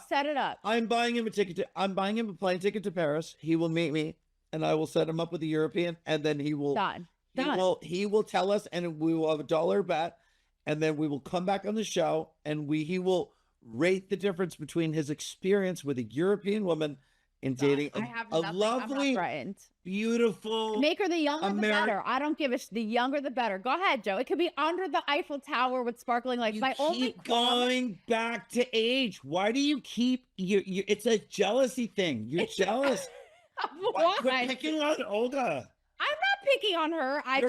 Set it up. I'm buying him a plane ticket to Paris. He will meet me and I will set him up with a European, and then he will Done. He will tell us, and we will have $1 bet, and then we will come back on the show, and he will rate the difference between his experience with a European woman in dating a lovely, beautiful, make her the younger the better. I don't give the younger the better. Go ahead, Joe. It could be under the Eiffel Tower with sparkling lights. Keep going back to age. Why do you keep you? It's a jealousy thing. You're jealous. Why? Quit picking on Olga. I'm not picking on her. I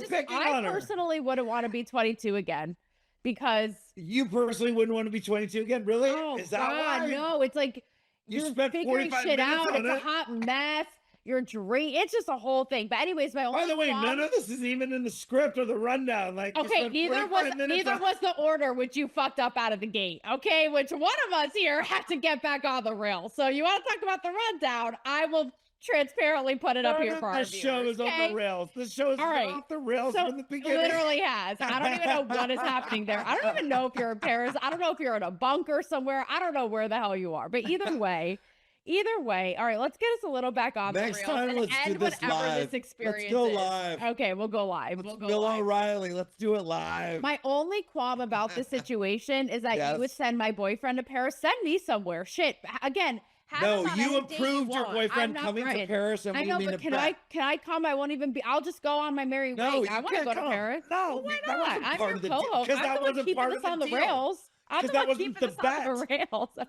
personally wouldn't want to be 22 again because you personally wouldn't want to be 22 again. Really? Oh, is that why? No, it's like you're figuring shit out. It's a hot mess. You're dreaming. It's just a whole thing. But anyways, by the way, none of this is even in the script or the rundown. Like, okay, neither was the order, which you fucked up out of the gate. Okay, which one of us here had to get back on the rails. So you want to talk about the rundown? I will transparently put it up here for our viewers. This show is off the rails. This show is off the rails from the beginning. It literally has. I don't even know what is happening there. I don't even know if you're in Paris. I don't know if you're in a bunker somewhere. I don't know where the hell you are. But either way, all right, let's get us a little back on next the rails time. Let's do this live. Let's go live. Okay, we'll go live. Let's Bill O'Reilly. Let's do it live. My only qualm about this situation is that you would send my boyfriend to Paris. Send me somewhere. Shit. Again. No, you approved your boyfriend coming to Paris, and can I come? I won't even be. I'll just go on my merry way. I want to go to Paris. No, why not? I'm your co-host. Because that wasn't part of the on the rails. Because that wasn't the bet.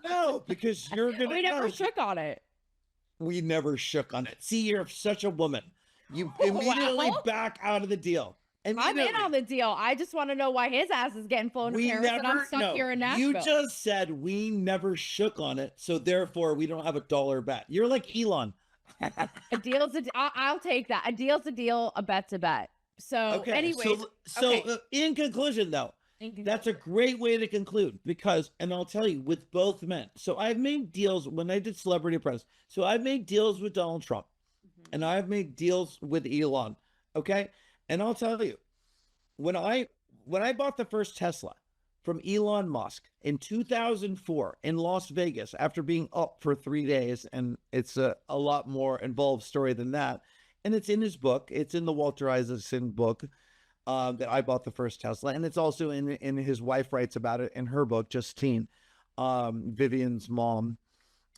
No, because you're gonna. We never shook on it. We never shook on it. See, you're such a woman. You immediately back out of the deal. I'm in on Immediately. the deal. I just want to know why his ass is getting flown to We Paris and I'm never, stuck no, here in you Nashville. just said we never shook on it. So therefore, we don't have a dollar bet. You're like Elon. A deal's a I'll take that. A deal's a deal, a bet's a bet. So, Okay. anyways, So okay. in conclusion, though, that's a great way to conclude because, and I'll tell you, with both men. So I've made deals when I did Celebrity Apprentice. So I've made deals with Donald Trump and I've made deals with Elon. Okay. And I'll tell you, when I bought the first Tesla from Elon Musk in 2004 in Las Vegas after being up for 3 days, and it's a lot more involved story than that. And it's in his book. It's in the Walter Isaacson book that I bought the first Tesla, and it's also in his wife writes about it in her book, Justine, Vivian's mom,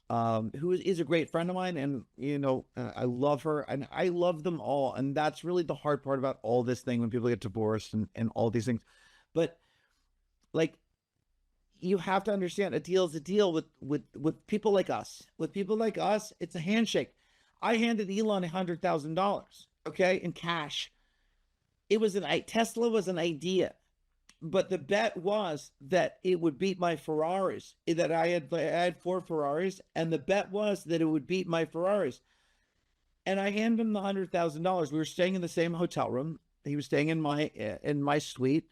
who is a great friend of mine, and I love her, and I love them all, and that's really the hard part about all this thing when people get divorced and all these things, but like you have to understand a deal is a deal with people like us. With people like us, it's a handshake. I handed Elon $100,000, okay, in cash. It was Tesla was an idea, but the bet was that it would beat my Ferraris. That I had 4 Ferraris, and the bet was that it would beat my Ferraris. And I handed him the $100,000. We were staying in the same hotel room. He was staying in my suite,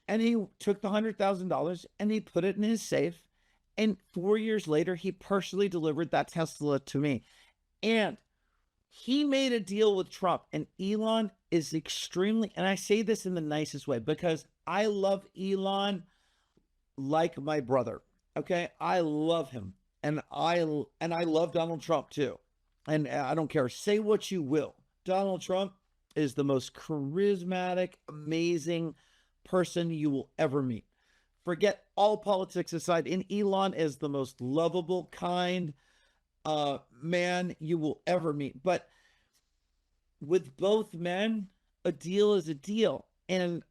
and he took the $100,000 and he put it in his safe. And 4 years later, he personally delivered that Tesla to me. And he made a deal with Trump, and Elon is extremely, and I say this in the nicest way because I love Elon like my brother. Okay, I love him, and I love Donald Trump too. And I don't care. Say what you will. Donald Trump is the most charismatic, amazing person you will ever meet. Forget all politics aside, and Elon is the most lovable, kind man you will ever meet. But with both men, a deal is a deal. And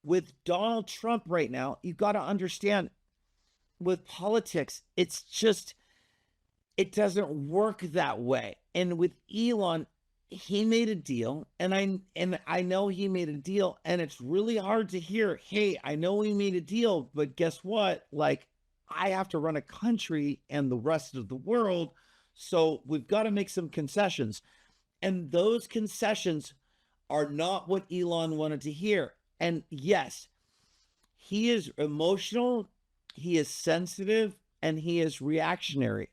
with Donald Trump right now, you got to understand with politics, it's just, it doesn't work that way. And with Elon, he made a deal, and I know he made a deal, and it's really hard to hear, hey, I know he made a deal, but guess what? Like, I have to run a country and the rest of the world, so we've got to make some concessions. And those concessions are not what Elon wanted to hear. And yes, he is emotional, he is sensitive, and he is reactionary.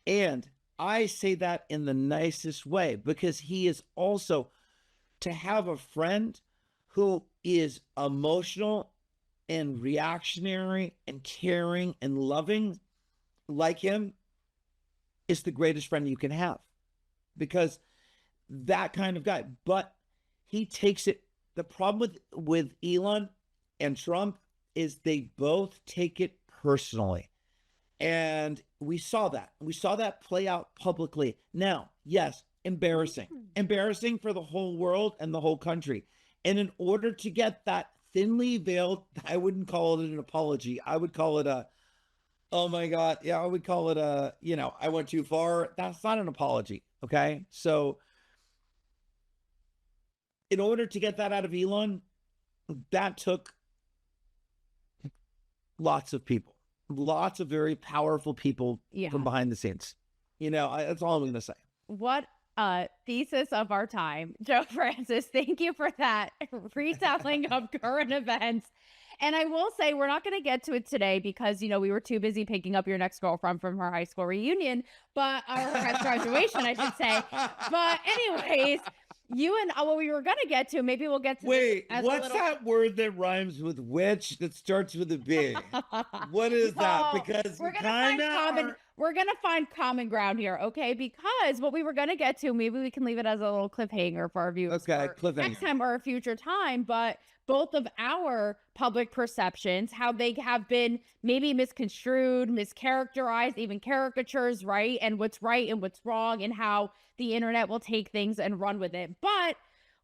And I say that in the nicest way because he is also, to have a friend who is emotional and reactionary and caring and loving like him is the greatest friend you can have, because that kind of guy. But he takes it. The problem with Elon and Trump is they both take it personally. And we saw that play out publicly. Now, yes, embarrassing for the whole world and the whole country. And in order to get that thinly veiled, I wouldn't call it an apology. I would call it a, oh my God. Yeah, I would call it a, I went too far. That's not an apology. Okay. So in order to get that out of Elon, that took lots of people, lots of very powerful people from behind the scenes. That's all I'm going to say. What a thesis of our time. Joe Francis, thank you for that retelling of current events. And I will say, we're not going to get to it today because, we were too busy picking up your next girlfriend from her high school reunion, or her graduation, I should say. But anyways, you and what we were going to get to, maybe we'll get to. Wait, what's that word that rhymes with witch that starts with a B? What is that? Because we're going to find common ground here, okay? Because what we were going to get to, maybe we can leave it as a little cliffhanger for our viewers. Okay, cliffhanger. Next time or a future time, but both of our public perceptions, how they have been maybe misconstrued, mischaracterized, even caricatures, right? And what's right and what's wrong, and how the internet will take things and run with it. But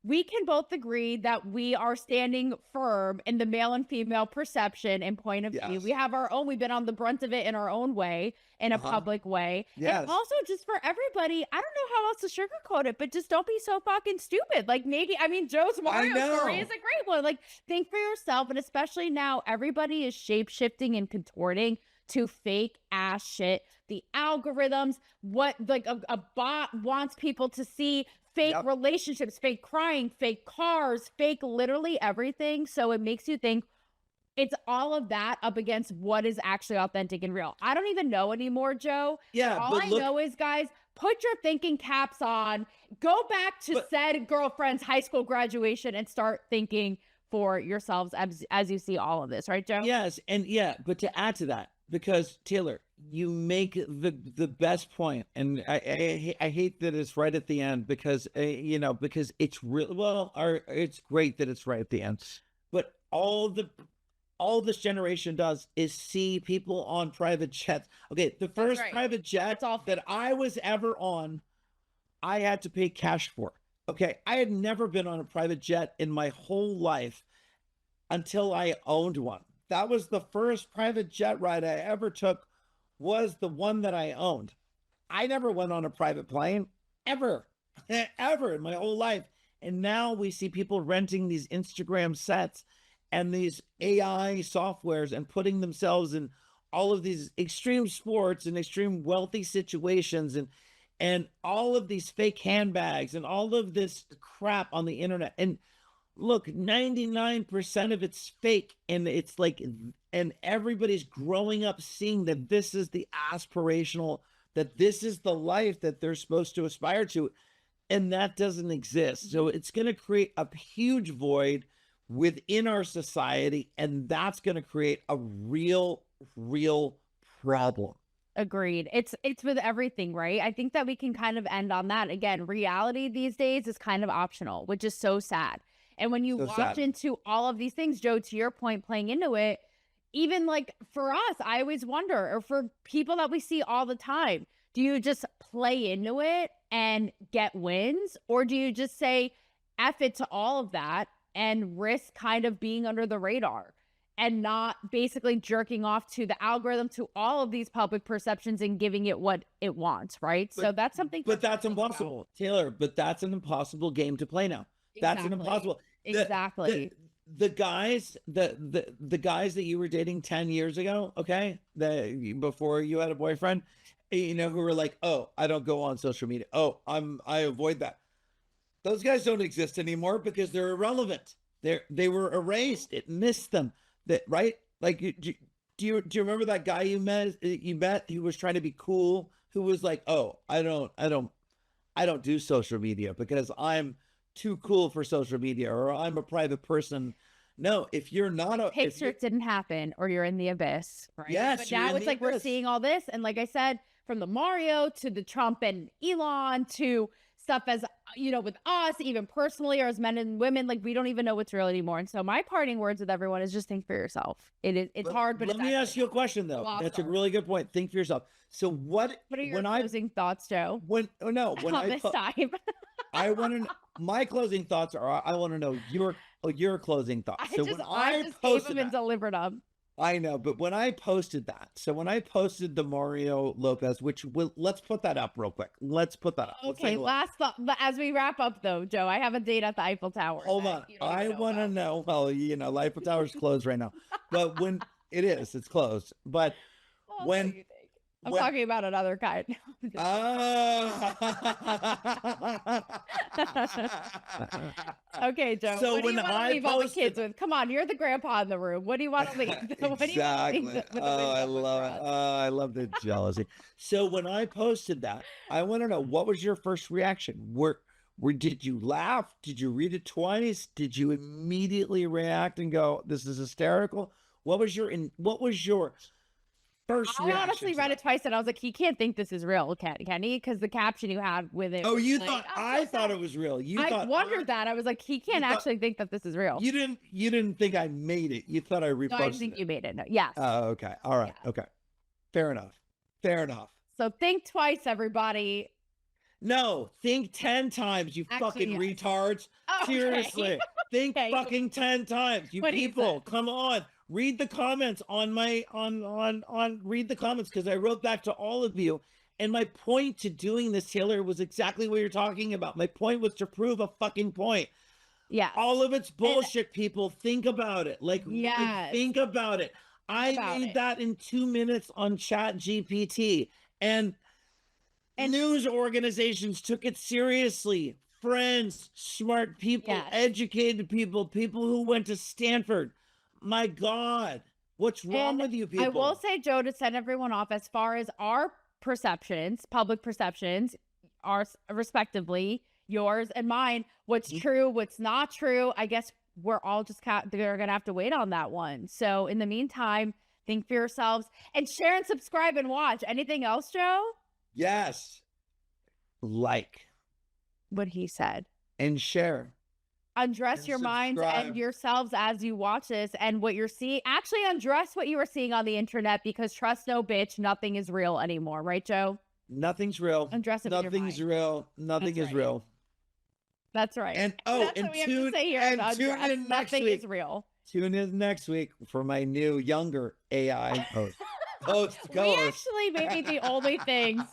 we can both agree that we are standing firm in the male and female perception and point of view. Yes. We have our own, we've been on the brunt of it in our own way, in a public way. Yes. And also just for everybody, I don't know how else to sugarcoat it, but just don't be so fucking stupid. Like maybe, I mean, Joe's Mario story know. is a great one. Like think for yourself. And especially now, everybody is shape shifting and contorting to fake ass shit. The algorithms, what like a bot wants people to see, fake Yep. relationships, fake crying, fake cars, fake literally everything. So it makes you think it's all of that up against what is actually authentic and real. I don't even know anymore, Joe. Yeah, All but I look, know is, guys, put your thinking caps on, go back to But- said girlfriend's high school graduation and start thinking for yourselves as you see all of this, right, Joe? yes, and yeah, but to add to that, because Taylor, you make the best point, and I hate that it's right at the end because because it's real. Well, it's great that it's right at the end, but all this generation does is see people on private jets. Okay, the first right. private jet That's all that I was ever on, I had to pay cash for. Okay, I had never been on a private jet in my whole life until I owned one. That was the first private jet ride I ever took, was the one that I owned. I never went on a private plane ever, ever in my whole life. And now we see people renting these Instagram sets and these AI softwares and putting themselves in all of these extreme sports and extreme wealthy situations and all of these fake handbags and all of this crap on the internet. And look, 99% of it's fake, and it's like, and everybody's growing up seeing that this is the aspirational, that this is the life that they're supposed to aspire to, and that doesn't exist. So it's going to create a huge void within our society, and that's going to create a real problem. Agreed. It's with everything, right? I think that we can kind of end on that. Again, reality these days is kind of optional, which is so sad. And when you So watch sad. into all of these things, Joe, to your point, playing into it, even like for us, I always wonder, or for people that we see all the time, do you just play into it and get wins? Or do you just say F it to all of that and risk kind of being under the radar and not basically jerking off to the algorithm, to all of these public perceptions and giving it what it wants, right? So that's something. But that's impossible, Taylor. But that's an impossible game to play now. That's an impossible. Exactly. The guys, the guys that you were dating 10 years ago, okay, before you had a boyfriend, who were like, oh, I don't go on social media. Oh, I avoid that. Those guys don't exist anymore because they're irrelevant. They were erased. It missed them. That right? Like, do you remember that guy you met who was trying to be cool, who was like, oh, I don't do social media because I'm too cool for social media, or I'm a private person. No, if you're not a Picture it didn't happen, or you're in the abyss, right? Yes, But you're now in it's the like we're abyss. seeing all this, and like I said, from the Mario to the Trump and Elon to stuff as with us, even personally, or as men and women, like we don't even know what's real anymore. And so my parting words with everyone is just think for yourself. It's hard, but let it's me ask actually you a question though. lost That's a art. really good point. Think for yourself. So what What are your when closing thoughts, Joe? when On this time, I want to my closing thoughts are, I want to know your closing thoughts. I So just when I just gave posted them and that, delivered them. I know, but when I posted that, so when I posted the Mario Lopez, let's put that up real quick. Let's put that up. Let's Okay, take a look. last thought. As we wrap up, though, Joe, I have a date at the Eiffel Tower. Hold that on. you don't I even want to about. know. Well, the Eiffel Tower's closed right now, but when it's closed. But Well, when what do you think? I'm when talking about another kind. Okay, Joe. So what do when you want to I leave all the posted kids with? Come on, you're the grandpa in the room. What do you want to leave? What do you want to leave exactly. with the Oh, I wisdom with love for it. us? Oh, I love the jealousy. So when I posted that, I want to know, what was your first reaction? Did you laugh? Did you read it twice? Did you immediately react and go, "This is hysterical"? What was your first I reaction honestly to read that? it twice and I was like, he can't think this is real, can he? Because the caption you had with it. Oh, was you like, thought "I'm I so thought sorry." it was real. You I thought wondered that. I was like, he can't thought- actually think that this is real. you didn't think I made it. You thought I No, I reposted didn't think it. you made it. No. Yes. Oh, okay. All right. Yeah. Okay. Fair enough. Fair enough. So think twice, everybody. No, think 10 times, you Actually, fucking yes. retards. Okay. Seriously. Think Okay. fucking 10 times. You What he people, said. come on. Read the comments on my read the comments because I wrote back to all of you. And my point to doing this, Taylor, was exactly what you're talking about. My point was to prove a fucking point. Yes. All of it's And bullshit, people. Think about it. Like yes. think about it. I About made it. that in 2 minutes on Chat GPT. And And news organizations took it seriously. Friends, smart people, yes. educated people, people who went to Stanford. My God, what's wrong And with you I will people? say, Joe, to send everyone off, as far as our perceptions, public perceptions, are respectively yours and mine, what's true, what's not true, I guess we're all just they're gonna have to wait on that one. So in the meantime, think for yourselves and share and subscribe and watch. Anything else, Joe? Yes. Like What he said. and share. Undress And your minds and subscribe. yourselves as you watch this, and what you're seeing. Actually, undress what you were seeing on the internet, because trust no bitch, nothing is real anymore, right, Joe? Nothing's real. Undress it with your Nothing's mind. real. Nothing That's is right. real. That's right. And That's and what we have to say here. tune Undress. in next Nothing week. is real. Tune in next week for my new younger AI host. We actually may be the only things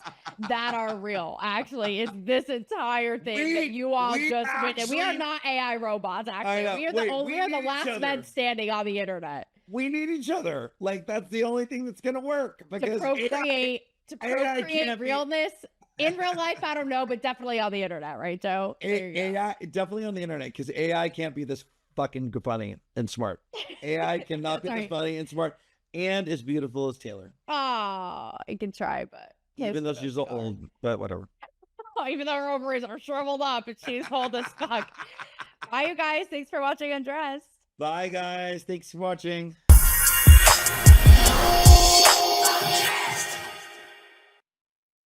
that are real. Actually, is this entire thing that you all just witnessed. We are not AI robots. Actually, we are we are the last men standing on the internet. We need each other. Like that's the only thing that's gonna work because to AI procreate realness in real life. I don't know, but definitely on the internet, right, Joe? AI definitely on the internet because AI can't be this fucking funny and smart. AI cannot be this funny and smart and as beautiful as Taylor. Oh, I can try, but even though she's old, but whatever. Even though her ovaries are shriveled up and she's old as fuck. Bye, you guys. Thanks for watching Undressed. Bye, guys. Thanks for watching.